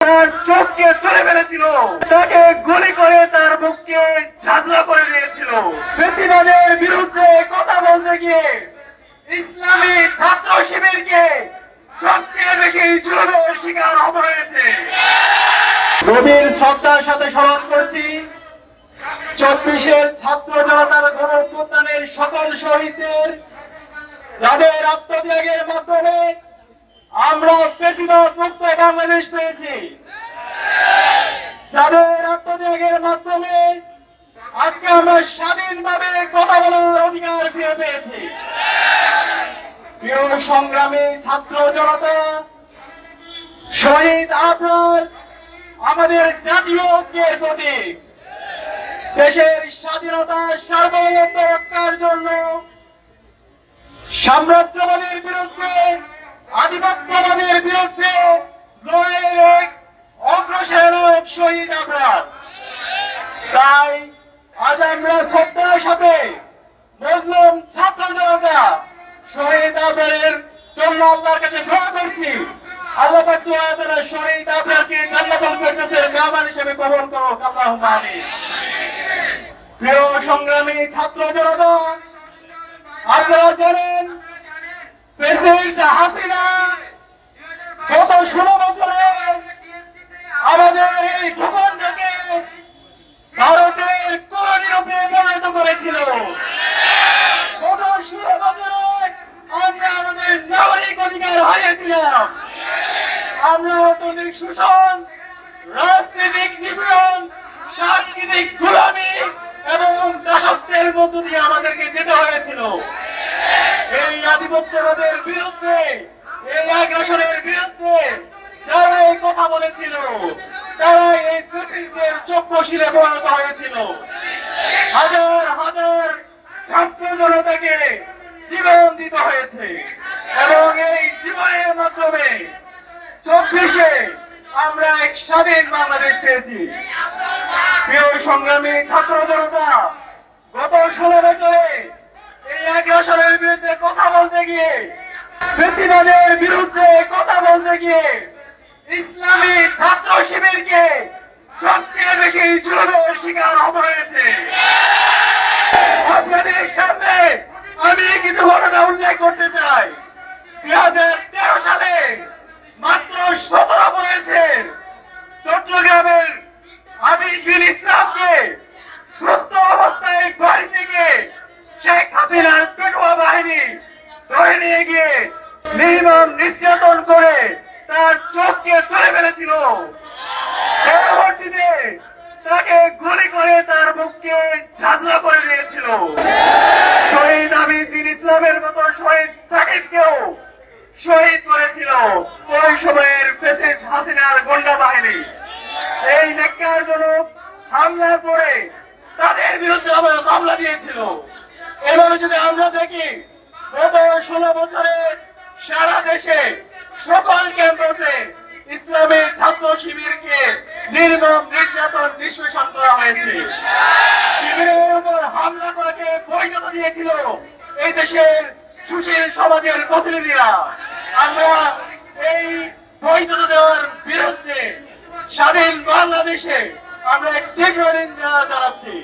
তার চোখকে তুলে ফেলেছিল, তাকে গুলি করে তার বুককে ঝাঁঝরা করে দিয়েছিল। ফ্যাসিবাদের বিরুদ্ধে কথা বলতে গিয়ে ইসলামী ছাত্র শিবিরকে সবচেয়ে বেশি জুলুমের শিকার হতে হয়েছে। গভীর শ্রদ্ধার সাথে স্মরণ করছি 24-এর ছাত্র জনতার গণঅভ্যুত্থানের সকল শহীদদের, যাদের আত্মত্যাগের মাধ্যমে আমরা ফ্যাসিবাদ মুক্ত বাংলাদেশ পেয়েছি, যাদের আত্মত্যাগের মাধ্যমে আজকে আমরা স্বাধীনভাবে কথা বলার অধিকার ফিরে পেয়েছি। প্রিয় সংগ্রামী ছাত্র জনতা, শহীদ আবরার আমাদের জাতীয় ঐক্যের প্রতীক। দেশের স্বাধীনতা সার্বভৌমত্ব রক্ষার জন্য সাম্রাজ্যবাদের বিরুদ্ধে, আধিপত্যবাদের বিরুদ্ধে লড়াইয়ের এক অগ্রসর শহীদ আবরার। তাই আজ আমরা শ্রদ্ধার সাথে মুসলিম ছাত্র জনতা শহীদ আবরারের জন্য আল্লাহর কাছে দোয়া করছি। আল্লাহ পাক সুবহানাহু ওয়া তাআলা শহীদ আবরারকে জান্নাতুল ফেরদৌসের মেহমান হিসেবে কবুল করুক, আল্লাহুম্মা আমিন। প্রিয় সংগ্রামী ছাত্র জনতা, আপনারা জানেন প্রেসিডেন্ট হাসিনা গত 16 বছরে আমাদের এই ভূখণ্ডকে ভারতের কলোনি রূপে পরিণত করেছিল। গত 16 বছরে আমরা আমাদের নাগরিক অধিকার হারিয়েছিলাম। আমরা অর্থনৈতিক শোষণ, রাজনৈতিক নিপীড়ন, সাংস্কৃতিক গোলামি এবং দাসত্বের মধ্য দিয়ে আমাদেরকে যেতে হয়েছিল। এই আধিপত্যবাদের বিরুদ্ধে, এই আগ্রাসনের বিরুদ্ধে যারা এই কথা বলেছিল, তারা এই ফ্যাসিস্টদের চক্ষুশীলে পরিণত হয়েছিল। হাজার হাজার ছাত্র জনতাকে জীবন দিতে হয়েছে এবং এই জীবনের মাধ্যমে 24-এ আমরা এক স্বাধীন বাংলাদেশ পেয়েছি। প্রিয় সংগ্রামী ছাত্র জনতা, গত 16 বছরে এই আগ্রাসনের বিরুদ্ধে কথা বলতে গিয়ে, ফ্যাসিবাদের বিরুদ্ধে কথা বলতে গিয়ে ইসলামী ছাত্র শিবিরকে সবচেয়ে বেশি জুলুমের শিকার হতে হয়েছে। আপনাদের সামনে আমি কিছু ঘটনা উল্লেখ করতে চাই। 2013 সালে মাত্র 17 বয়সের চট্টগ্রামের আমির বিন ইসলামকে সুস্থ অবস্থায় বাড়ি থেকে শেখ হাসিনার পেটুয়া বাহিনী ধরে নিয়ে গিয়ে নির্মম নির্যাতন করে তার চোখকে তুলে ফেলেছিল। পরবর্তীতে তাকে গুলি করে তার মুখকে ঝাঁঝরা করে দিয়েছিল। শহীদ আমির বিন ইসলামের মতো শহীদ সাকিবকেও শহীদ করেছিল ওই সময়ের ফ্যাসিস্ট হাসিনার গোন্ডা বাহিনী। এই ন্যাক্কারজনক হামলা করে তাদের বিরুদ্ধে আবার মামলা দিয়েছিল। এভাবে যদি আমরা দেখি, গত 16 বছরে সারা দেশে সকল ক্যাম্পাসে ইসলামী ছাত্র শিবিরকে নির্মম নির্যাতন নিষ্পেষণ করা হয়েছে। শিবিরের উপর হামলা করাকে বৈধতা দিয়েছিল এই দেশের সুশীল সমাজের প্রতিনিধিরা। আমরা এই বৈধতা দেওয়ার বিরুদ্ধে স্বাধীন বাংলাদেশে আমরা তীব্র নিন্দা জানাচ্ছি।